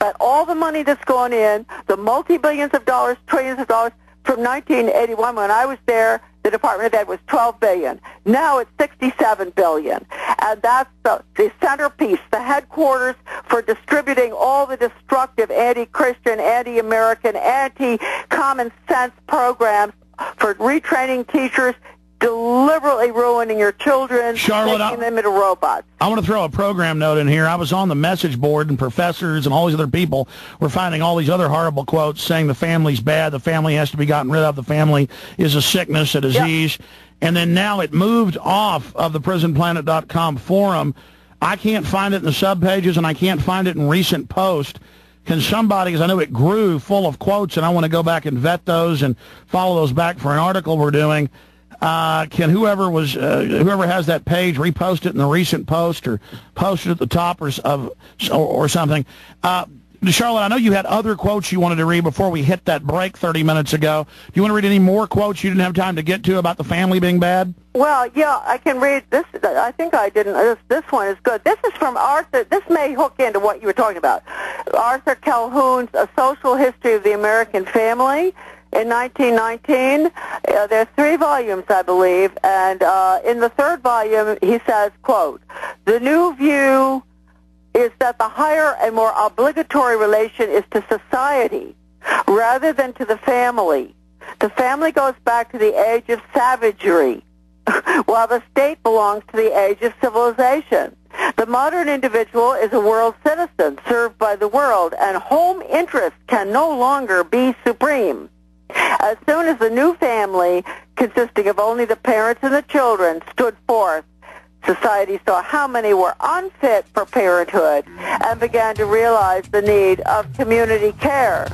But all the money that's gone in, the multi-billions of dollars, trillions of dollars, from 1981 when I was there, the Department of Ed was $12 billion. Now it's $67 billion. And that's the centerpiece, the headquarters for distributing all the destructive anti-Christian, anti-American, anti-common sense programs for retraining teachers, deliberately ruining your children, Charlotte, making them into robots. I want to throw a program note in here. I was on the message board, and professors and all these other people were finding all these other horrible quotes saying the family's bad, the family has to be gotten rid of, the family is a sickness, a disease. Yep. And then now it moved off of the PrisonPlanet.com forum. I can't find it in the subpages, and I can't find it in recent posts. Can somebody, because I know it grew full of quotes, and I want to go back and vet those and follow those back for an article we're doing. Can whoever has that page repost it in the recent post or post it at the top or something? Charlotte, I know you had other quotes you wanted to read before we hit that break 30 minutes ago. Do you want to read any more quotes you didn't have time to get to about the family being bad? Well, yeah, I can read this. I think I didn't. This one is good. This is from Arthur. This may hook into what you were talking about. Arthur Calhoun's A Social History of the American Family. In 1919, there's 3 volumes, I believe, and in the 3rd volume, he says, quote, "The new view is that the higher and more obligatory relation is to society rather than to the family. The family goes back to the age of savagery, while the state belongs to the age of civilization. The modern individual is a world citizen served by the world, and home interest can no longer be supreme. As soon as the new family, consisting of only the parents and the children, stood forth, society saw how many were unfit for parenthood and began to realize the need of community care."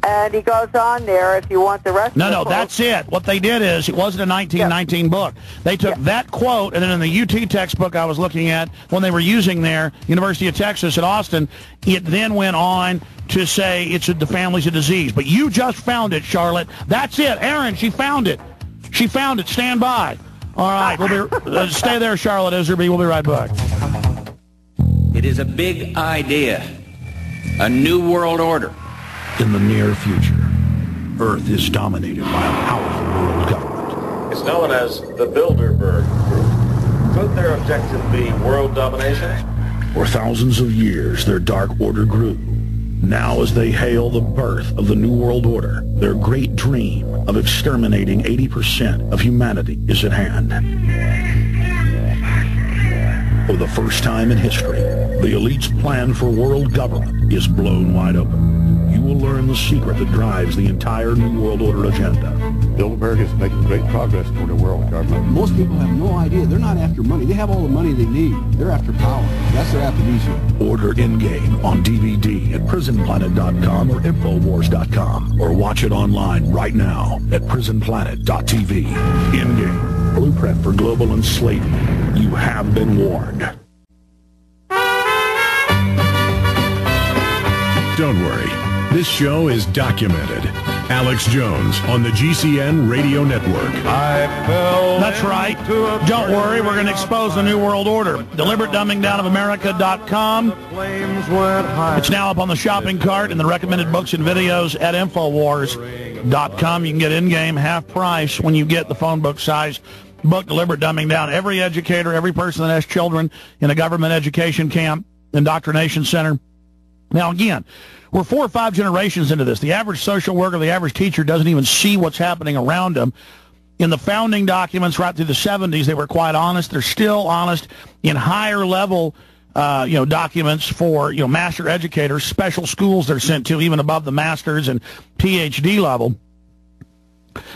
And he goes on there, if you want the rest of the quote. No, that's it. What they did is, it wasn't a 1919 book. They took that quote, and then in the UT textbook I was looking at, when they were using there, University of Texas at Austin, it then went on to say the family's a disease. But you just found it, Charlotte. That's it. Aaron, she found it. She found it. Stand by. All right. We'll be, stay there, Charlotte Iserbyt. We'll be right back. It is a big idea. A new world order. In the near future, Earth is dominated by a powerful world government. It's known as the Bilderberg Group. Could their objective be world domination? For thousands of years, their dark order grew. Now, as they hail the birth of the New World Order, their great dream of exterminating 80% of humanity is at hand. For the first time in history, the elite's plan for world government is blown wide open. You will learn the secret that drives the entire New World Order agenda. Bilderberg is making great progress toward a world government. Most people have no idea. They're not after money. They have all the money they need. They're after power. That's their aphrodisiac. Order Endgame on DVD at PrisonPlanet.com or Infowars.com, or watch it online right now at PrisonPlanet.tv. Endgame, blueprint for global enslavement. You have been warned. Don't worry. This show is documented. Alex Jones on the GCN Radio Network. That's right. Don't worry, we're going to expose the New World Order. Deliberate dumbing down of America.com. It's now up on the shopping cart and the recommended books and videos at Infowars.com. You can get Endgame half price when you get the phone book size book, Deliberate Dumbing Down. Every educator, every person that has children in a government education camp, indoctrination center. Now, again, we're 4 or 5 generations into this. The average social worker, the average teacher doesn't even see what's happening around them. In the founding documents right through the 70s, they were quite honest. They're still honest in higher level documents for, master educators, special schools they're sent to, even above the master's and PhD level.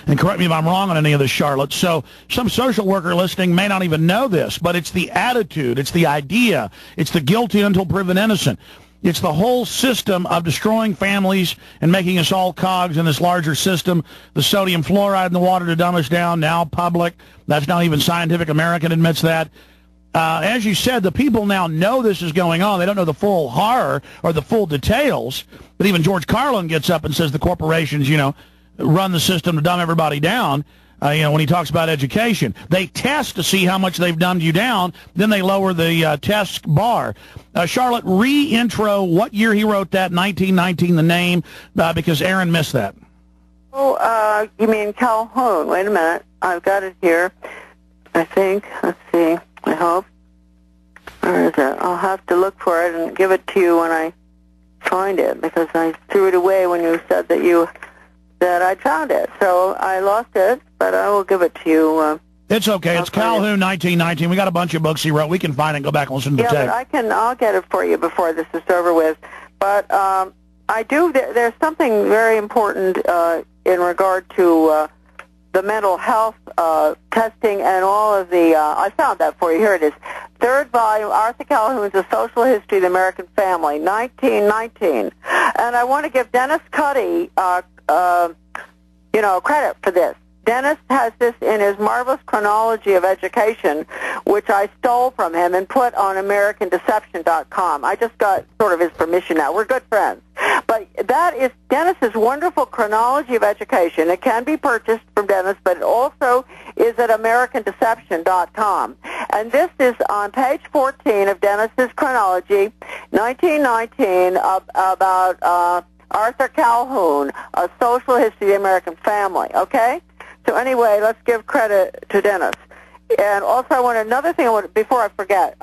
And correct me if I'm wrong on any of this, Charlotte. So some social worker listening may not even know this, but it's the attitude, it's the idea, it's the guilty until proven innocent. It's the whole system of destroying families and making us all cogs in this larger system. The sodium fluoride in the water to dumb us down, now public. That's not even Scientific American admits that. As you said, the people now know this is going on. They don't know the full horror or the full details. But even George Carlin gets up and says the corporations, run the system to dumb everybody down. when he talks about education. They test to see how much they've dumbed you down, then they lower the test bar. Charlotte, re-intro what year he wrote that, 1919, the name, because Aaron missed that. Oh, you mean Calhoun. Wait a minute. I've got it here, I think. Let's see. I hope. Where is it? I'll have to look for it and give it to you when I find it, because I threw it away when you said that I found it. So I lost it, but I will give it to you. It's okay. It's Calhoun, 1919. We got a bunch of books he wrote. We can find it and go back and listen to the tape. Yeah, but I'll get it for you before this is over with. But I do. There's something very important in regard to the mental health testing and all of the. I found that for you. Here it is. Third volume, Arthur Calhoun's A Social History of the American Family, 1919. And I want to give Dennis Cuddy, credit for this. Dennis has this in his marvelous chronology of education, which I stole from him and put on AmericanDeception.com. I just got sort of his permission now. We're good friends. But that is Dennis's wonderful chronology of education. It can be purchased from Dennis, but it also is at AmericanDeception.com. And this is on page 14 of Dennis's chronology, 1919, about Arthur Calhoun, A Social History of the American Family, okay? So anyway, let's give credit to Dennis. And also another thing before I forget,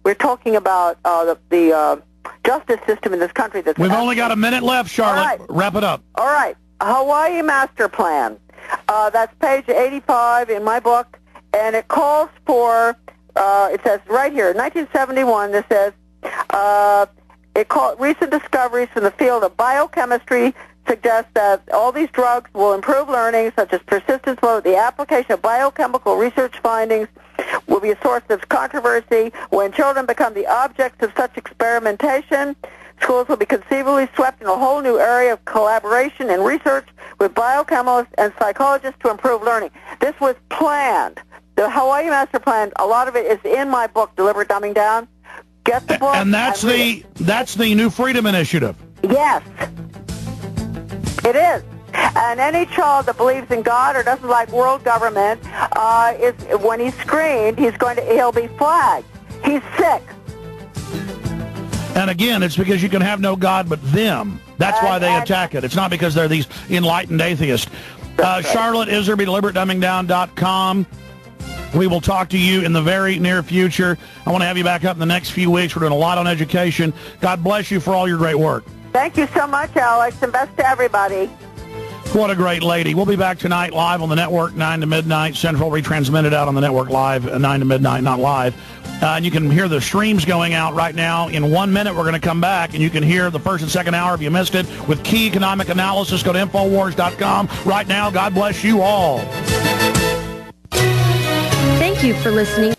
we're talking about the justice system in this country. We've only got a minute left, Charlotte. Right. Wrap it up. All right. Hawaii Master Plan. That's page 85 in my book, and it calls for, it says right here, 1971, this says, recent discoveries from the field of biochemistry suggest that all these drugs will improve learning, such as persistence mode. The application of biochemical research findings will be a source of controversy. When children become the objects of such experimentation, schools will be conceivably swept in a whole new area of collaboration and research with biochemists and psychologists to improve learning. This was planned. The Hawaii Master Plan, a lot of it is in my book, Deliberate Dumbing Down. Get the book. And that's the New Freedom Initiative. Yes. It is. And any child that believes in God or doesn't like world government, when he's screened, he'll be flagged. He's sick. And again, it's because you can have no God but them. That's why they attack it. It's not because they're these enlightened atheists. Charlotte Iserbyt, DeliberateDumbingDown.com. We will talk to you in the very near future. I want to have you back up in the next few weeks. We're doing a lot on education. God bless you for all your great work. Thank you so much, Alex, and best to everybody. What a great lady. We'll be back tonight live on the network, 9 to midnight. Central retransmitted out on the network live, 9 to midnight, not live. And you can hear the streams going out right now. In 1 minute, we're going to come back, and you can hear the first and second hour if you missed it with key economic analysis. Go to Infowars.com right now. God bless you all. Thank you for listening.